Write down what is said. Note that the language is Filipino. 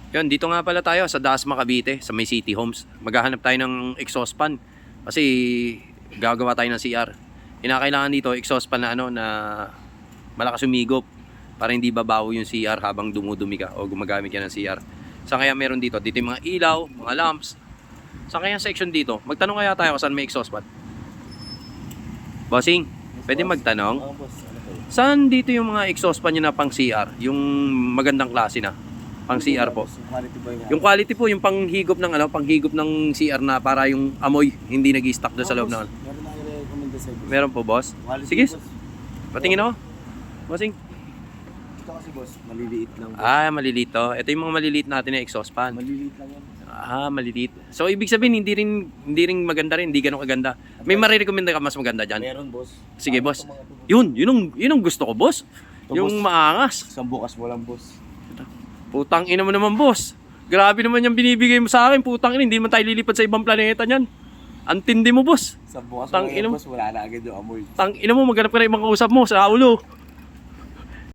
Yun, dito nga pala tayo sa Dasma, Cavite, sa may City Homes. Maghahanap tayo ng exhaust fan kasi gagawa tayo ng CR. Kinakailangan dito exhaust fan na na malakas umigop para hindi babaho yung CR habang dumudumi ka o gumagamit ka ng CR. Saan kaya meron dito? Dito yung mga ilaw, mga lamps. Saan kaya section dito? Magtanong kaya tayo kung saan may exhaust fan. Bossing, pwede magtanong? Oo, boss. Ano po? Saan dito yung mga exhaust fan nyo na pang CR? Yung magandang klase na? Pang CR po. Yung quality ba Yung quality po, yung panghigop ng panghigop ng CR na para yung amoy hindi nag-i-stuck doon sa loob ng. Meron na i-recommend sa boss. Meron po, boss. Quality, Sige, boss. patingin ako. Bossing. Ito kasi boss, maliliit lang. Boss. Ah, maliliit to. Ito yung mga maliliit natin na exhaust fan. Maliliit lang yan. Ah, maliliit. So, ibig sabihin, hindi rin maganda rin, hindi ganun kaganda. May marirecommenda ka mas maganda dyan? Meron, boss. Sige, Parang boss. itong mga to, boss. Yun ang gusto ko, boss. Ito, Yung boss. maangas. Isang bukas mo lang, boss. Putang ina mo naman, boss. Grabe naman yung binibigay mo sa akin. Putang ina, hindi man tayo lilipad sa ibang planeta niyan. Ang tindi mo, boss. Isang bukas Tang mo lang, ina mo. boss. Wala na agad yung amoy. Tang ina mo, maghanap ka na ibang kausap mo sa ulo.